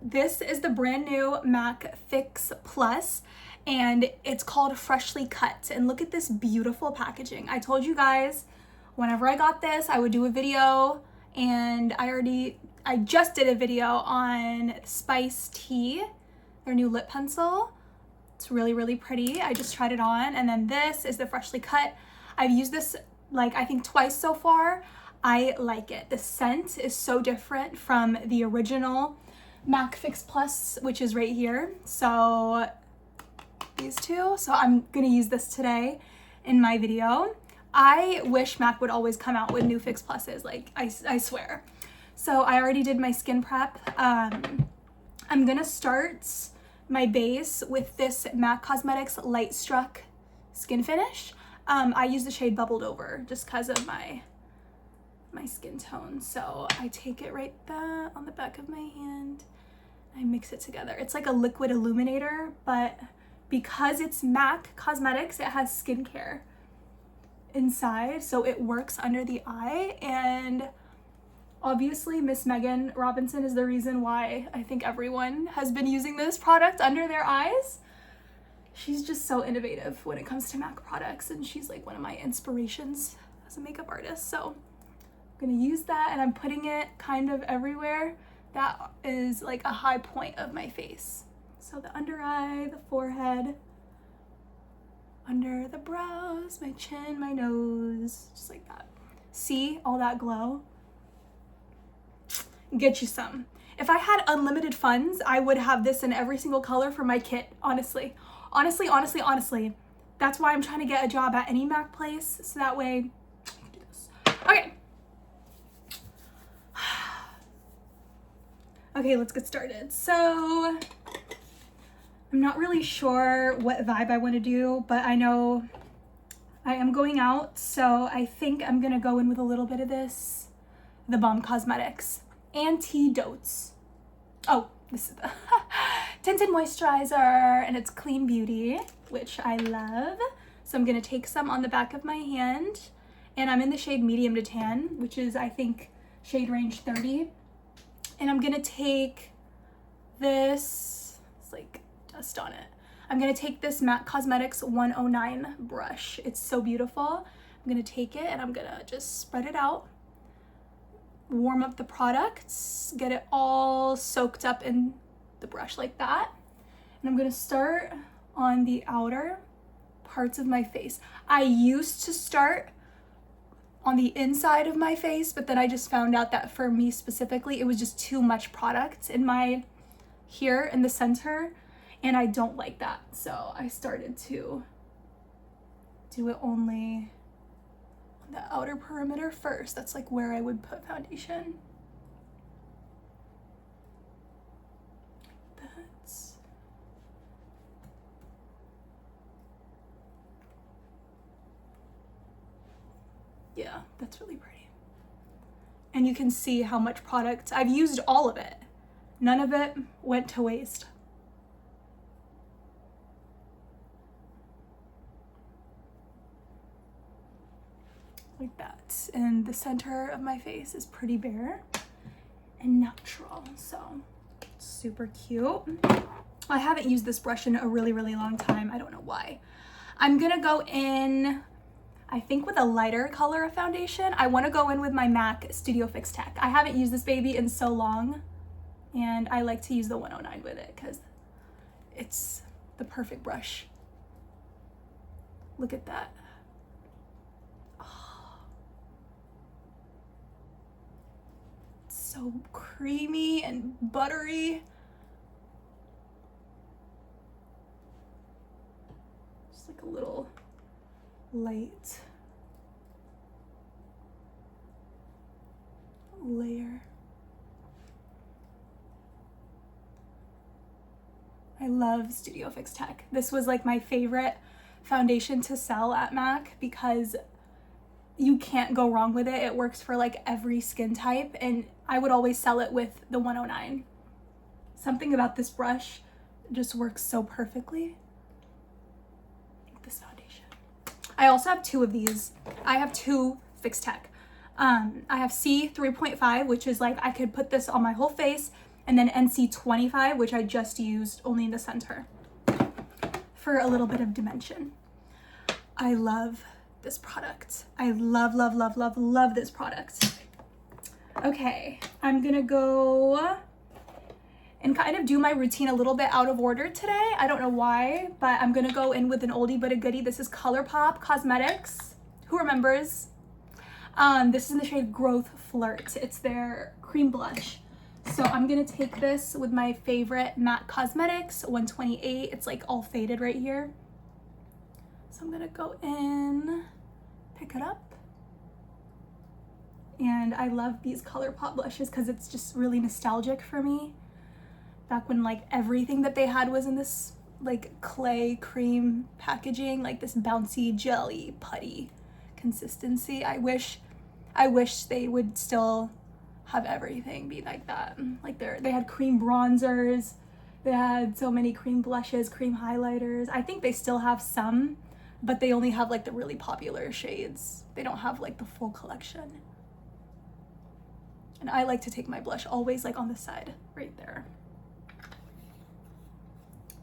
This is the brand new MAC Fix Plus, and it's called Freshly Cut. And look at this beautiful packaging. I told you guys whenever I got this, I would do a video, and I just did a video on Spice Tea, their new lip pencil. It's really, really pretty. I just tried it on. And then this is the Freshly Cut. I've used this like I think twice so far. I like it. The scent is so different from the original MAC Fix Plus, which is right here. So these two. So I'm gonna use this today in my video. I wish MAC would always come out with new Fix Pluses, like I swear. So I already did my skin prep. I'm gonna start my base with this MAC Cosmetics Light Struck Skin Finish. I use the shade Bubbled Over just because of my skin tone. So I take it right there on the back of my hand. I mix it together. It's like a liquid illuminator, but because it's MAC Cosmetics, it has skincare inside, so it works under the eye. And obviously Miss Megan Robinson is the reason why I think everyone has been using this product under their eyes. She's just so innovative when it comes to MAC products, and she's like one of my inspirations as a makeup artist. So I'm gonna use that, and I'm putting it kind of everywhere that is like a high point of my face. So the under eye, the forehead, under the brows, my chin, my nose, just like that. See all that glow? Get you some. If I had unlimited funds, I would have this in every single color for my kit, honestly. Honestly. That's why I'm trying to get a job at any MAC place, so that way I can do this. Okay. Okay, let's get started. So I'm not really sure what vibe I want to do, but I know I am going out, so I think I'm gonna go in with a little bit of this, the Balm Cosmetics Antidotes. Oh, this is the tinted moisturizer, and it's Clean Beauty, which I love. So I'm gonna take some on the back of my hand, and I'm in the shade medium to tan, which is I think shade range 30. And I'm gonna take this, it's like dust on it. I'm gonna take this MAC Cosmetics 109 brush. It's so beautiful. I'm gonna take it and I'm gonna just spread it out, warm up the products, get it all soaked up in the brush like that. And I'm gonna start on the outer parts of my face. I used to start on the inside of my face, but then I just found out that for me specifically, it was just too much product in my, here in the center, and I don't like that. So I started to do it only on the outer perimeter first. That's like where I would put foundation. Yeah, that's really pretty. And you can see how much product, I've used all of it. None of it went to waste. Like that. And the center of my face is pretty bare and natural, so super cute. I haven't used this brush in a really, really long time. I don't know why. I'm gonna go in, I think, with a lighter color of foundation. I want to go in with my MAC Studio Fix Tech. I haven't used this baby in so long, and I like to use the 109 with it because it's the perfect brush. Look at that. Oh. It's so creamy and buttery. Just like a little light layer. I love Studio Fix Tech. This was like my favorite foundation to sell at MAC because you can't go wrong with it. It works for like every skin type, and I would always sell it with the 109. Something about this brush just works so perfectly. This foundation. I also have two of these. I have two Fix Tech. I have C 3.5, which is like I could put this on my whole face and then NC25, which I just used only in the center for a little bit of dimension. I love this product. I love, love, love, love, love this product. Okay, I'm gonna go and kind of do my routine a little bit out of order today. I don't know why, but I'm gonna go in with an oldie but a goodie. This is ColourPop Cosmetics. Who remembers? This is in the shade Growth Flirt. It's their cream blush. So I'm gonna take this with my favorite MAC Cosmetics 128. It's like all faded right here. So I'm gonna go in, pick it up. And I love these ColourPop blushes because it's just really nostalgic for me. Back when like everything that they had was in this like clay cream packaging, like this bouncy jelly putty consistency. I wish they would still have everything be like that. Like they had cream bronzers, they had so many cream blushes, cream highlighters. I think they still have some, but they only have like the really popular shades. They don't have like the full collection. And I like to take my blush always like on the side right there.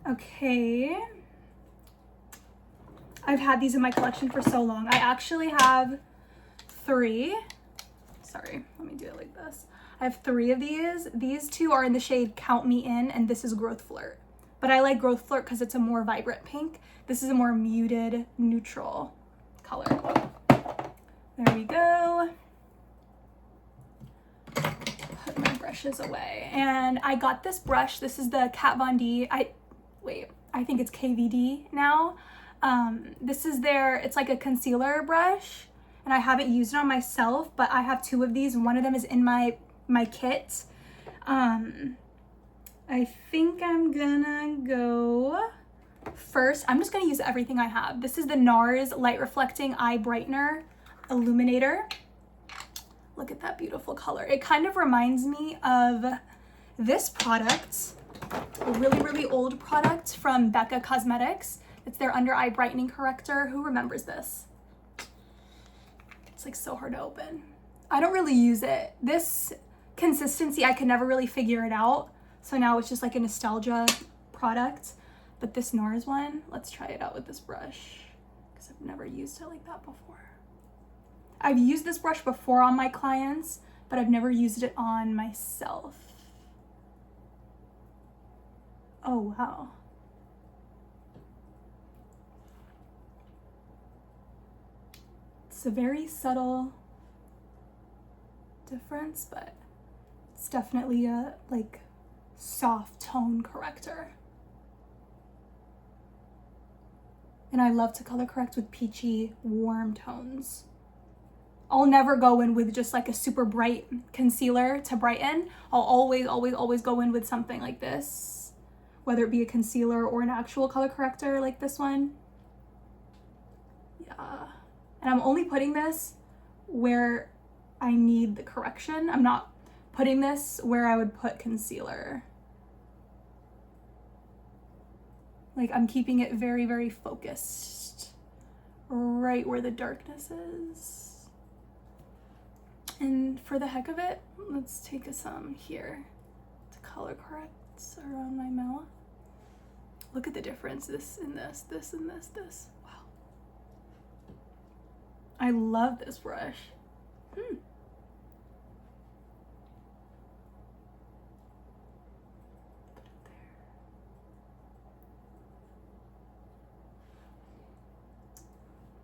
Okay, I've had these in my collection for so long. I actually have 3. Sorry, let me do it like this. I have 3 of these. These 2 are in the shade Count Me In, and this is Growth Flirt. But I like Growth Flirt because it's a more vibrant pink. This is a more muted, neutral color. There we go. Put my brushes away. And I got this brush. This is the Kat Von D. I think it's KVD now. This is it's like a concealer brush, and I haven't used it on myself, but I have 2 of these, and one of them is in my kit. I think I'm gonna go first. I'm just gonna use everything I have. This is the NARS Light Reflecting Eye Brightener Illuminator. Look at that beautiful color. It kind of reminds me of this product, a really, really old product from Becca Cosmetics. It's their under eye brightening corrector. Who remembers this? It's like so hard to open. I don't really use it. This consistency, I could never really figure it out. So now it's just like a nostalgia product. But this NARS one, let's try it out with this brush because I've never used it like that before. I've used this brush before on my clients, but I've never used it on myself. Oh, wow. It's a very subtle difference, but it's definitely a like soft tone corrector. And I love to color correct with peachy, warm tones. I'll never go in with just like a super bright concealer to brighten. I'll always, always, always go in with something like this, whether it be a concealer or an actual color corrector like this one. Yeah. And I'm only putting this where I need the correction. I'm not putting this where I would put concealer. Like I'm keeping it very, very focused right where the darkness is. And for the heck of it, let's take some here to color correct around my mouth. Look at the difference, this and this, this and this, this. Wow. I love this brush. Put it there.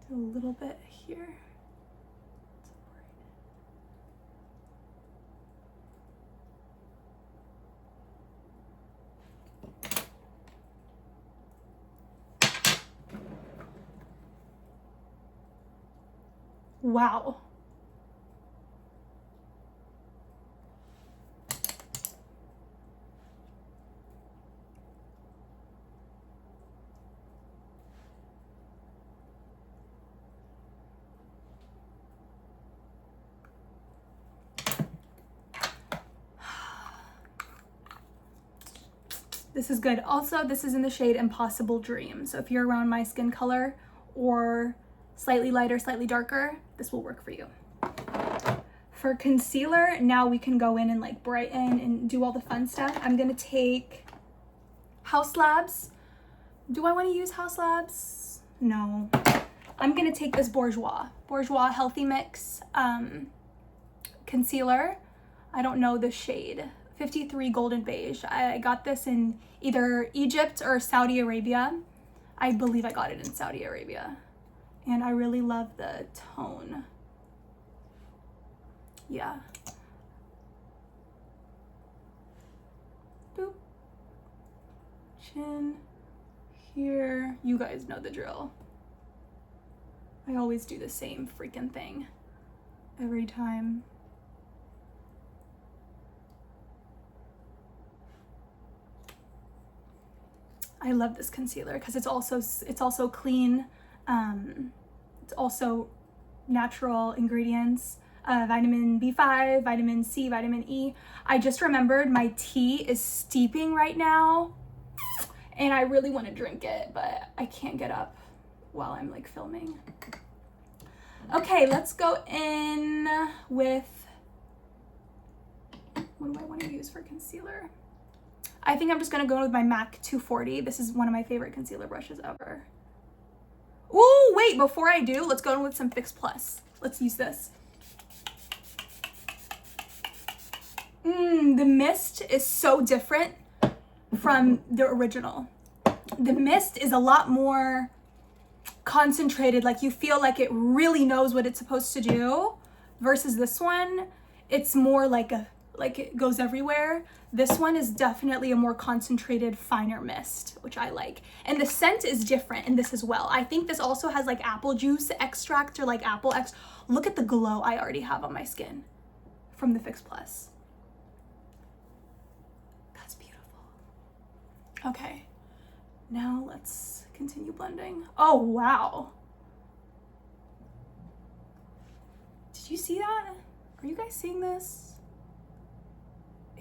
Do a little bit here. Wow. This is good. Also, this is in the shade Impossible Dream. So if you're around my skin color or slightly lighter, slightly darker, this will work for you. For concealer, now we can go in and like brighten and do all the fun stuff. I'm gonna take House Labs. Do I want to use House Labs? No. I'm gonna take this Bourjois Healthy Mix concealer. I don't know the shade. 53 Golden Beige. I got this in either Egypt or Saudi Arabia. I believe I got it in Saudi Arabia. And I really love the tone. Yeah. Boop. Chin. Here. You guys know the drill. I always do the same freaking thing every time. I love this concealer because it's also clean. It's also natural ingredients, vitamin B5, vitamin C, vitamin E. I just remembered my tea is steeping right now and I really want to drink it, but I can't get up while I'm like filming. Okay, let's go in with, what do I want to use for concealer? I think I'm just gonna go with my MAC 240. This is one of my favorite concealer brushes ever. Ooh, wait, before I do, let's go in with some Fix Plus. Let's use this. The mist is so different from the original. The mist is a lot more concentrated, like you feel like it really knows what it's supposed to do, versus this one, it's more like it goes everywhere. This one is definitely a more concentrated, finer mist, which I like. And the scent is different in this as well. I think this also has like apple juice extract or like apple Look at the glow I already have on my skin from the Fix Plus. That's beautiful. Okay, now let's continue blending. Oh, wow. Did you see that? Are you guys seeing this?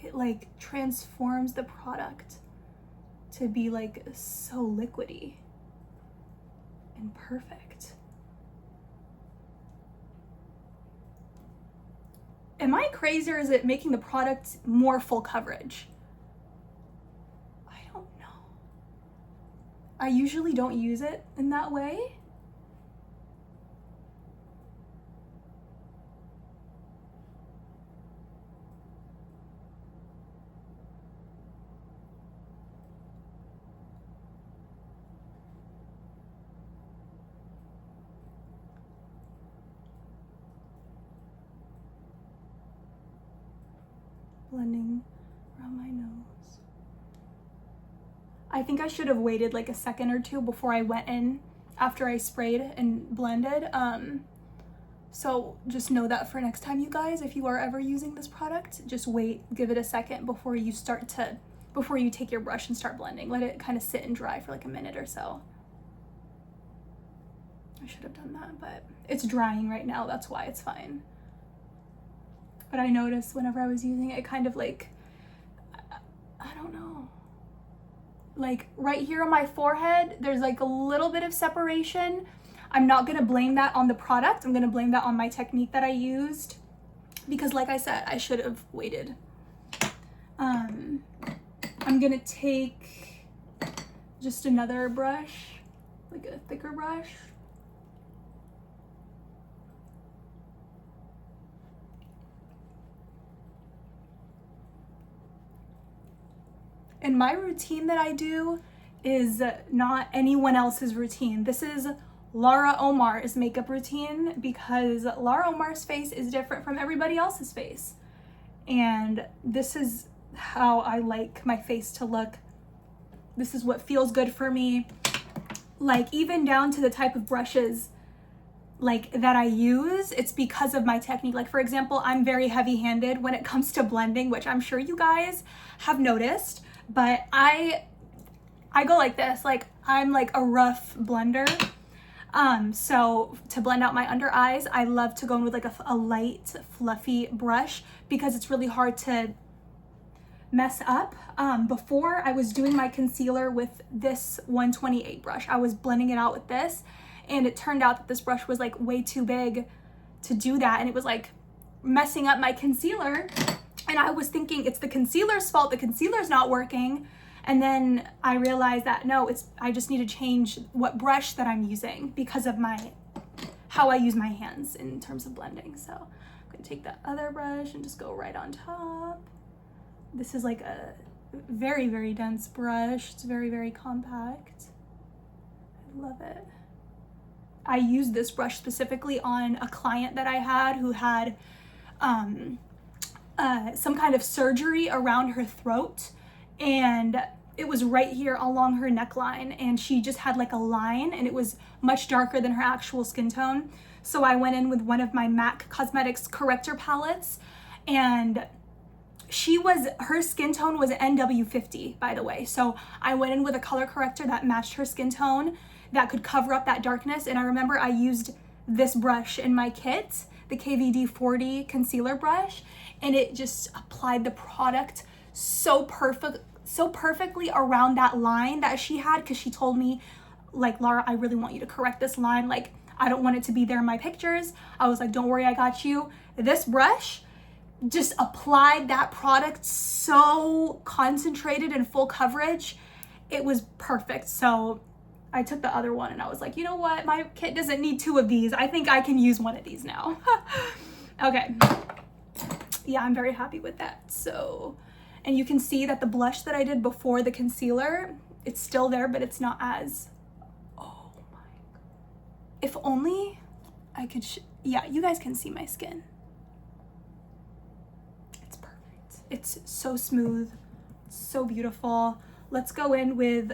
It like transforms the product to be like so liquidy and perfect. Am I crazy or is it making the product more full coverage? I don't know. I usually don't use it in that way. Blending around my nose. I think I should have waited like a second or two before I went in after I sprayed and blended. So just know that for next time, you guys, if you are ever using this product, just wait, give it a second before you take your brush and start blending. Let it kind of sit and dry for like a minute or so. I should have done that, but it's drying right now. That's why it's fine. But I noticed whenever I was using it, kind of like, I don't know, like right here on my forehead, there's like a little bit of separation. I'm not gonna blame that on the product. I'm gonna blame that on my technique that I used because like I said, I should have waited. I'm gonna take just another brush, like a thicker brush. And my routine that I do is not anyone else's routine. This is Laura Omar's makeup routine because Laura Omar's face is different from everybody else's face. And this is how I like my face to look. This is what feels good for me. Like even down to the type of brushes like that I use, it's because of my technique. Like for example, I'm very heavy-handed when it comes to blending, which I'm sure you guys have noticed. But I go like this, like I'm like a rough blender. So to blend out my under eyes, I love to go in with like a light, fluffy brush because it's really hard to mess up. Before I was doing my concealer with this 128 brush, I was blending it out with this, and it turned out that this brush was like way too big to do that, and it was like messing up my concealer. And I was thinking it's the concealer's fault. The concealer's not working. And then I realized that no, I just need to change what brush that I'm using because of how I use my hands in terms of blending. So I'm gonna take that other brush and just go right on top. This is like a very, very dense brush. It's very, very compact. I love it. I used this brush specifically on a client that I had who had some kind of surgery around her throat, and it was right here along her neckline, and she just had like a line, and it was much darker than her actual skin tone. So I went in with one of my MAC Cosmetics corrector palettes, and her skin tone was NW50, by the way. So I went in with a color corrector that matched her skin tone that could cover up that darkness. And I remember I used this brush in my kit, the KVD 40 concealer brush, and it just applied the product so perfectly around that line that she had, because she told me, like, Laura, I really want you to correct this line. Like, I don't want it to be there in my pictures. I was like, don't worry, I got you. This brush just applied that product so concentrated and full coverage. It was perfect. So I took the other one and I was like, you know what? My kit doesn't need 2 of these. I think I can use 1 of these now. Okay. Yeah, I'm very happy with that. So, and you can see that the blush that I did before the concealer, it's still there, but it's not as, oh my God. If only I could, yeah, you guys can see my skin. It's perfect. It's so smooth, so beautiful. Let's go in with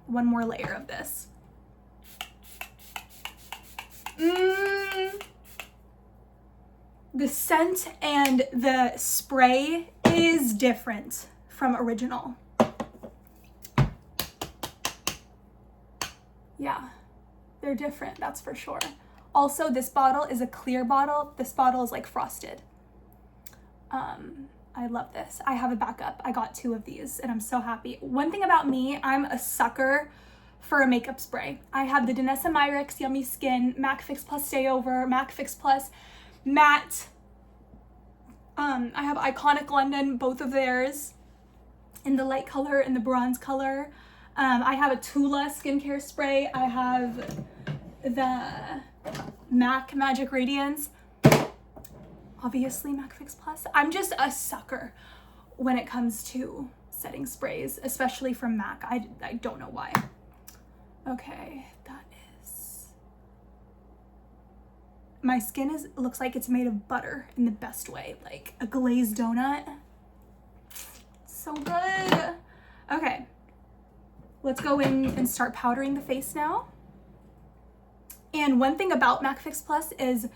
one more layer of this. The scent and the spray is different from original. Yeah, they're different, that's for sure. Also, this bottle is a clear bottle. This bottle is like frosted. I love this. I have a backup. I got 2 of these and I'm so happy. One thing about me, I'm a sucker for a makeup spray. I have the Danessa Myricks Yummy Skin, MAC Fix Plus Stay Over, MAC Fix Plus Matte. I have Iconic London, both of theirs, in the light color and the bronze color. I have a Tula skincare spray. I have the MAC Magic Radiance. Obviously MAC Fix Plus. I'm just a sucker when it comes to setting sprays, especially from MAC. I don't know why. Okay, that is... My skin looks like it's made of butter in the best way, like a glazed donut. So good. Okay, let's go in and start powdering the face now. And one thing about MAC Fix Plus is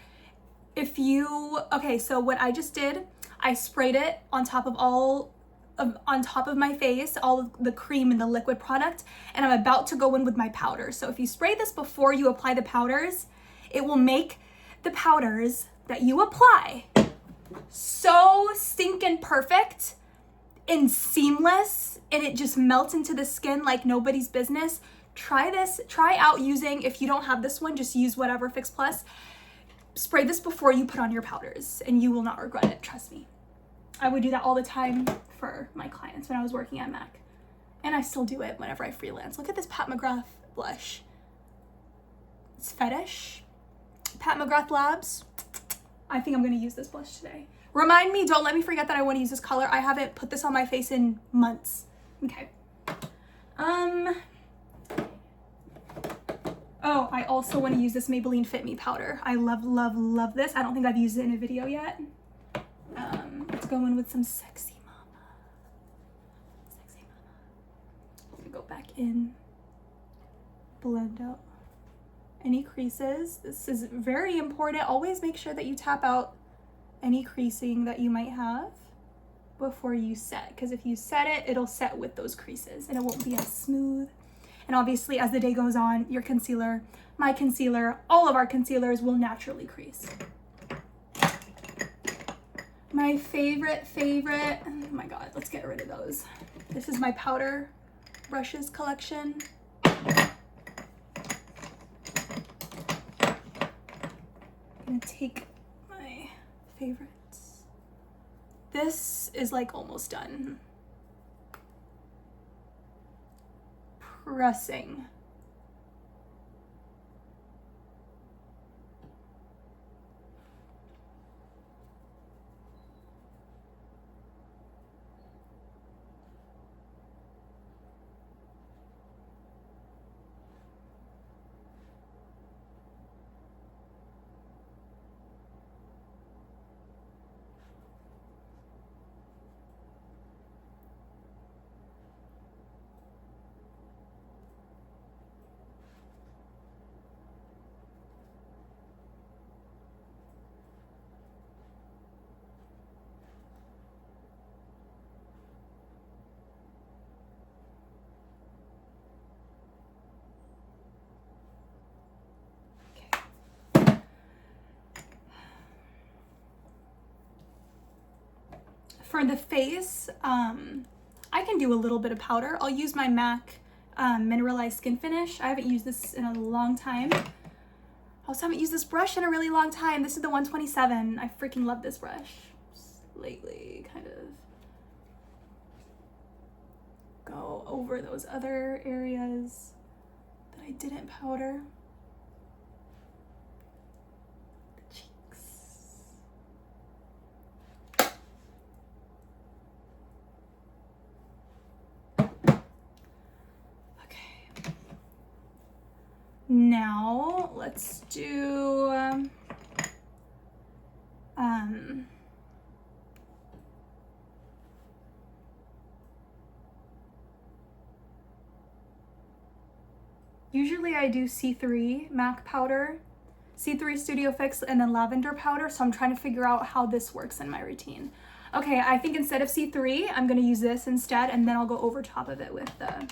okay, so what I just did, I sprayed it on top of my face, all of the cream and the liquid product, and I'm about to go in with my powder. So if you spray this before you apply the powders, it will make the powders that you apply so stinking perfect and seamless, and it just melts into the skin like nobody's business. Try this. Try out using, if you don't have this one, just use whatever Fix Plus. Spray this before you put on your powders and you will not regret it, trust me. I would do that all the time for my clients when I was working at MAC. And I still do it whenever I freelance. Look at this Pat McGrath blush. It's Fetish. Pat McGrath Labs. I think I'm gonna use this blush today. Remind me, don't let me forget that I wanna use this color. I haven't put this on my face in months. Okay. Oh, I also want to use this Maybelline Fit Me powder. I love, love, love this. I don't think I've used it in a video yet. Let's go in with some Sexy Mama. Sexy Mama. I'm gonna go back in, blend out any creases. This is very important. Always make sure that you tap out any creasing that you might have before you set, because if you set it, it'll set with those creases and it won't be as smooth. And obviously, as the day goes on, your concealer, my concealer, all of our concealers will naturally crease. My favorite, oh my God, let's get rid of those. This is my powder brushes collection. I'm gonna take my favorites. This is like almost done. Pressing. For the face, I can do a little bit of powder. I'll use my MAC Mineralized Skin Finish. I haven't used this in a long time. I also haven't used this brush in a really long time. This is the 127. I freaking love this brush. Just lately, kind of go over those other areas that I didn't powder. Now let's do usually I do C3 MAC powder, C3 Studio Fix, and then lavender powder, so I'm trying to figure out how this works in my routine. Okay, I think instead of C3, I'm gonna use this instead, and then I'll go over top of it with the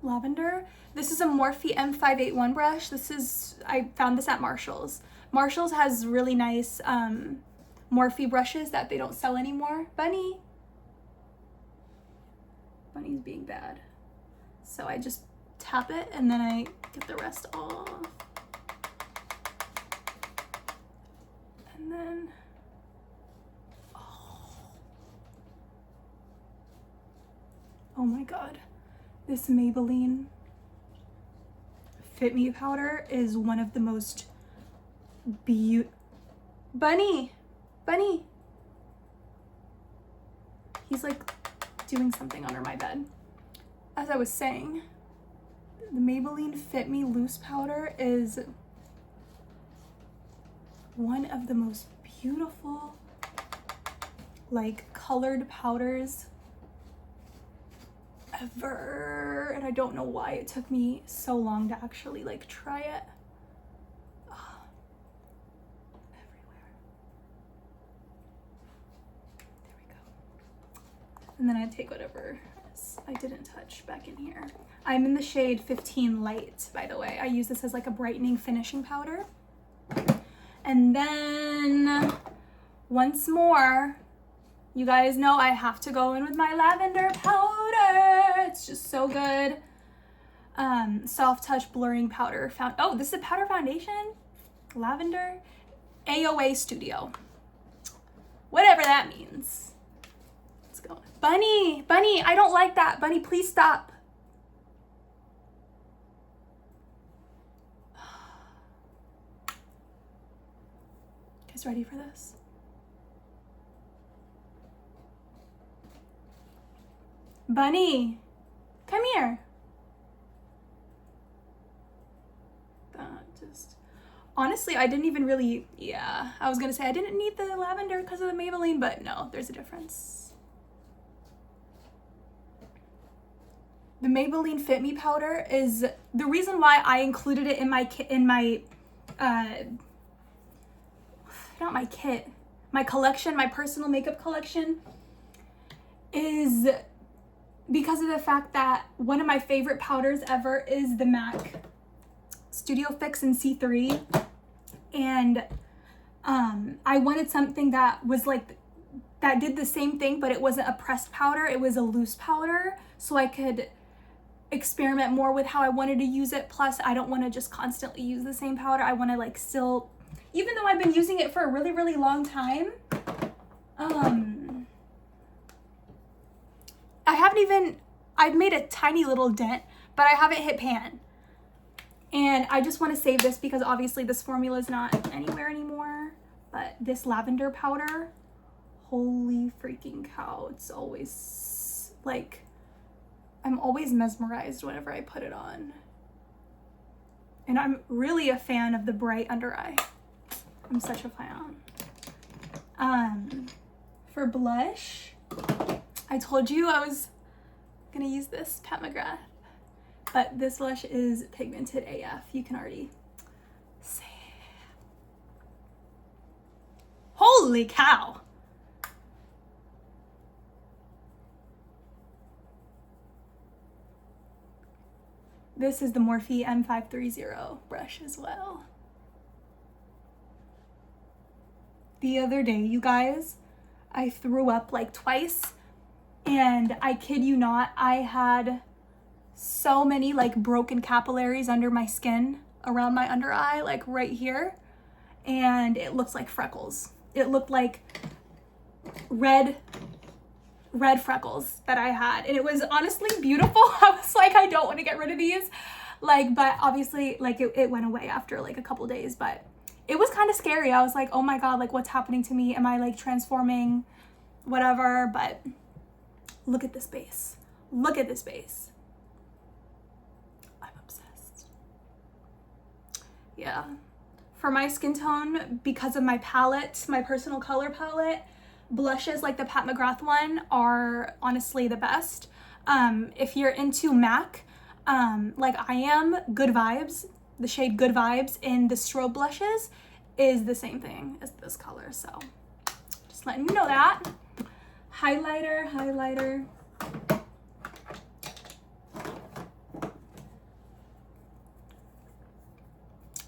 lavender. This is a Morphe M581 brush. I found this at Marshall's. Marshall's has really nice Morphe brushes that they don't sell anymore. Bunny's being bad. So I just tap it and then I get the rest off. And then, oh my God. This Maybelline Fit Me powder is one of the most Bunny! He's like doing something under my bed. As I was saying, the Maybelline Fit Me loose powder is one of the most beautiful, like, colored powders ever, and I don't know why it took me so long to actually like try it. Oh, everywhere. There we go. And then I take whatever I didn't touch back in here. I'm in the shade 15 Light, by the way. I use this as like a brightening finishing powder. And then once more, you guys know I have to go in with my lavender powder. It's just so good. Soft touch blurring powder. Oh, this is a powder foundation? Lavender? AOA Studio. Whatever that means. Let's go. Bunny, I don't like that. Bunny, please stop. You guys ready for this? Bunny, come here. Honestly, I didn't even really, I was gonna say I didn't need the lavender because of the Maybelline, but no, there's a difference. The Maybelline Fit Me powder is the reason why I included it in my my collection, my personal makeup collection, is because of the fact that one of my favorite powders ever is the MAC Studio Fix in C3, and I wanted something that was like, that did the same thing, but it wasn't a pressed powder, it was a loose powder, so I could experiment more with how I wanted to use it. Plus, I don't want to just constantly use the same powder. I want to like still, even though I've been using it for a really, really long time, I've made a tiny little dent, but I haven't hit pan. And I just want to save this because obviously this formula is not anywhere anymore. But this lavender powder, holy freaking cow. It's always like, I'm always mesmerized whenever I put it on. And I'm really a fan of the bright under eye. I'm such a fan. For blush, I told you I was gonna use this Pat McGrath, but this blush is pigmented AF. You can already see. Holy cow. This is the Morphe M530 brush as well. The other day, you guys, I threw up like twice, and I kid you not, I had so many like broken capillaries under my skin around my under eye, like right here, and it looks like freckles. It looked like red freckles that I had, and it was honestly beautiful. I was like, I don't want to get rid of these, like, but obviously like it went away after like a couple days, but it was kind of scary. I was like, oh my God, like what's happening to me? Am I like transforming? Whatever. But look at this base. Look at this base. I'm obsessed. Yeah. For my skin tone, because of my palette, my personal color palette, blushes like the Pat McGrath one are honestly the best. If you're into MAC, like I am, Good Vibes, the shade Good Vibes in the strobe blushes is the same thing as this color. So just letting you know that. Highlighter.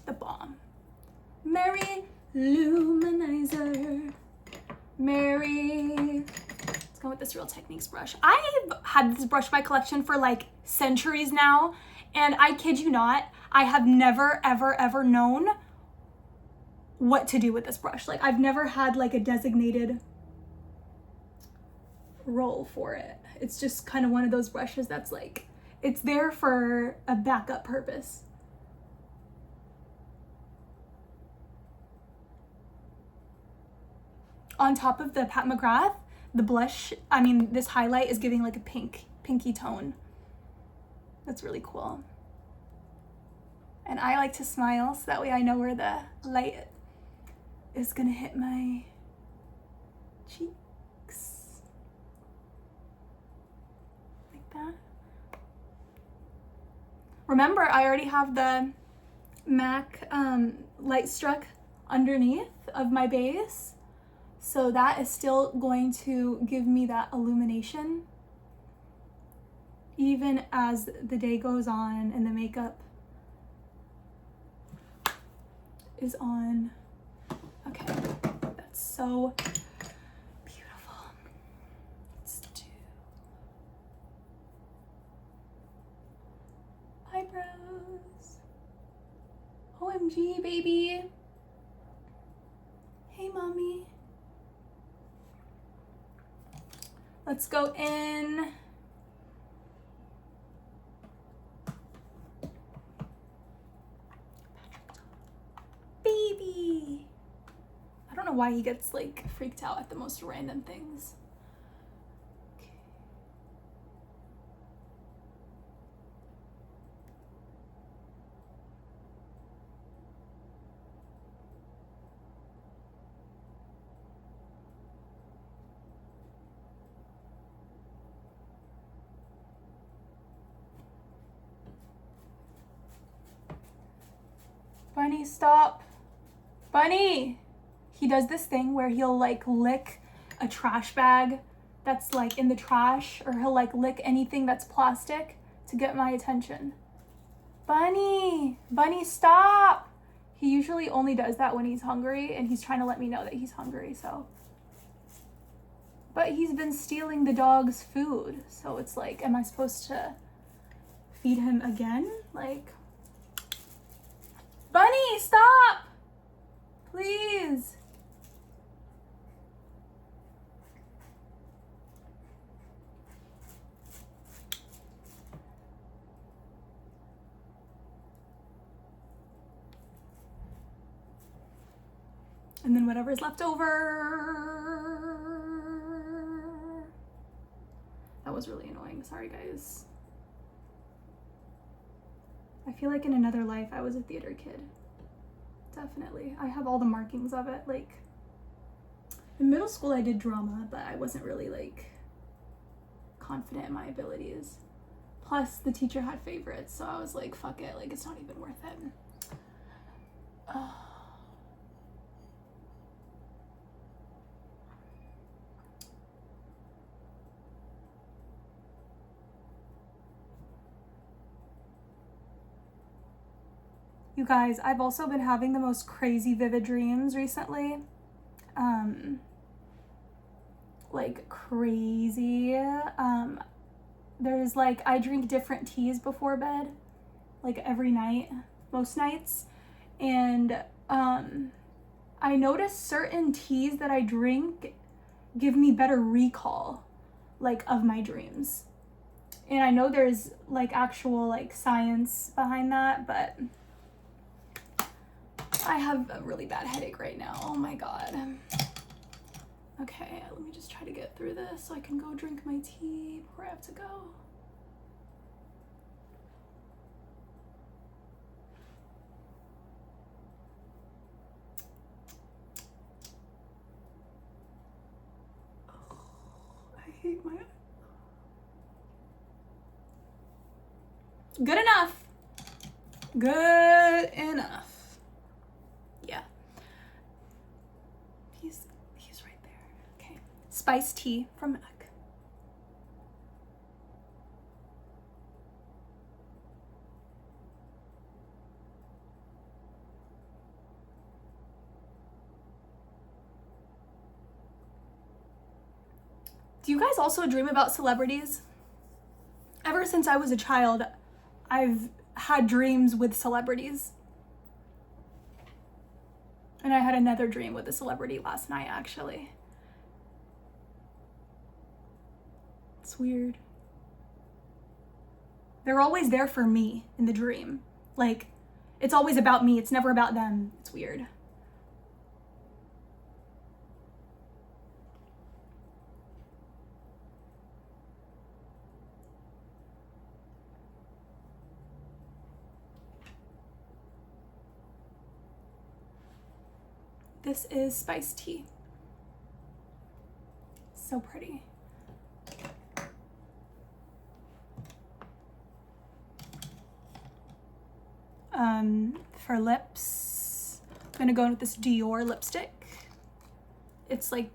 The bomb. Mary Luminizer. Let's go with this Real Techniques brush. I've had this brush in my collection for like centuries now, and I kid you not, I have never ever known what to do with this brush. Like I've never had like a designated role for it. It's just kind of one of those brushes that's like, it's there for a backup purpose. On top of the Pat McGrath, the blush, I mean, this highlight is giving like a pinky tone. That's really cool. And I like to smile so that way I know where the light is gonna hit my cheeks. Like that. Remember, I already have the MAC Light Struck underneath of my base. So that is still going to give me that illumination even as the day goes on and the makeup is on. Okay, that's so beautiful. Let's do eyebrows. OMG, baby. Hey, mommy. Let's go in. Baby. I don't know why he gets like freaked out at the most random things. Okay. Bunny, stop. Bunny! He does this thing where he'll like lick a trash bag that's like in the trash, or he'll like lick anything that's plastic to get my attention. Bunny! Bunny, stop! He usually only does that when he's hungry, and he's trying to let me know that he's hungry, so. But he's been stealing the dog's food, so it's like, am I supposed to feed him again? Like, Bunny, stop! Please. And then whatever's left over. That was really annoying. Sorry, guys. I feel like in another life I was a theater kid. Definitely. I have all the markings of it. Like, in middle school I did drama, but I wasn't really like confident in my abilities. Plus the teacher had favorites, so I was like, fuck it, like it's not even worth it. You guys, I've also been having the most crazy vivid dreams recently. Like crazy. There's like, I drink different teas before bed, like every night, most nights. And I notice certain teas that I drink give me better recall, like of my dreams. And I know there's like actual like science behind that, but I have a really bad headache right now. Oh my God. Okay, let me just try to get through this so I can go drink my tea before I have to go. Oh, I hate my... Good enough. Good enough. Yeah. He's right there. Okay. Spiced tea from Mac. Do you guys also dream about celebrities? Ever since I was a child, I've had dreams with celebrities. And I had another dream with a celebrity last night, actually. It's weird. They're always there for me in the dream. Like, it's always about me. It's never about them. It's weird. This is spiced tea. So pretty. For lips, I'm gonna go in with this Dior lipstick. It's like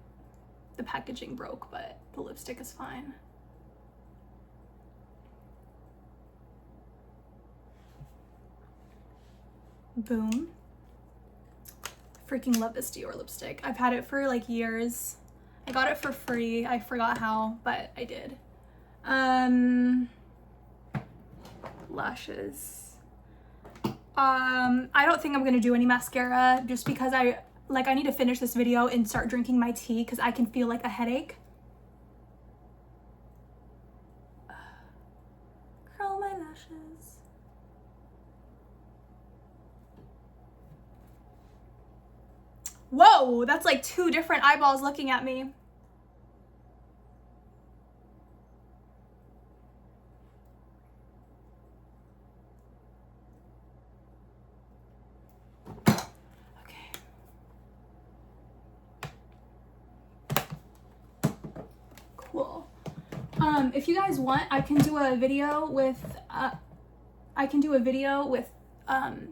the packaging broke, but the lipstick is fine. Boom. Freaking love this Dior lipstick. I've had it for like years. I got it for free. I forgot how, but I did. Lashes. I don't think I'm gonna do any mascara just because I need to finish this video and start drinking my tea because I can feel like a headache. Curl my lashes. Whoa, that's like two different eyeballs looking at me. Cool. If you guys want, I can do a video with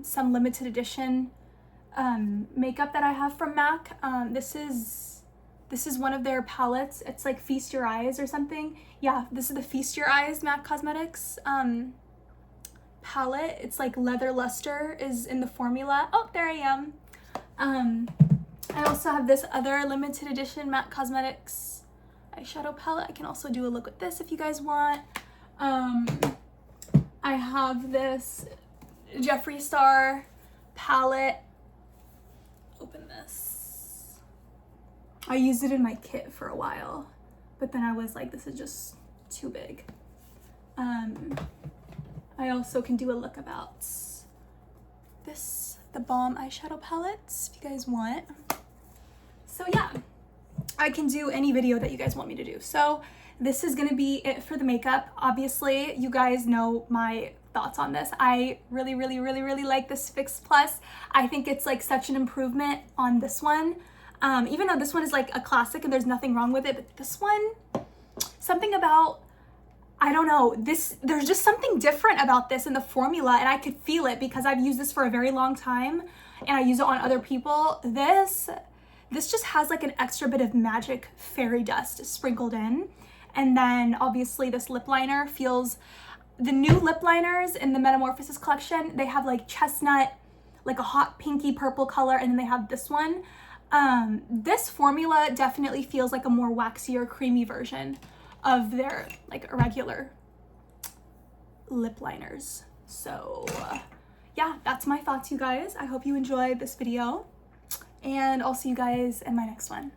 some limited edition makeup that I have from MAC. This is one of their palettes. It's like Feast Your Eyes or something. Yeah, this is the Feast Your Eyes MAC Cosmetics palette. It's like Leather Luster is in the formula. Oh, there I am. I also have this other limited edition MAC Cosmetics eyeshadow palette. I can also do a look with this if you guys want. I have this Jeffree Star palette. Open this. I used it in my kit for a while, but then I was like, this is just too big. I also can do a look about this, the Balm eyeshadow palettes, if you guys want. So yeah, I can do any video that you guys want me to do. So this is gonna be it for the makeup. Obviously, you guys know my thoughts on this. I really like this Fix Plus. I think it's like such an improvement on this one. Even though this one is like a classic and there's nothing wrong with it, but this one, something about, I don't know, there's just something different about this in the formula, and I could feel it because I've used this for a very long time and I use it on other people. This just has like an extra bit of magic fairy dust sprinkled in. And then obviously this lip liner feels, the new lip liners in the Metamorphosis collection, they have like chestnut, like a hot pinky purple color, and then they have this one. This formula definitely feels like a more waxier, creamy version of their like irregular lip liners. So yeah, that's my thoughts, you guys. I hope you enjoyed this video, and I'll see you guys in my next one.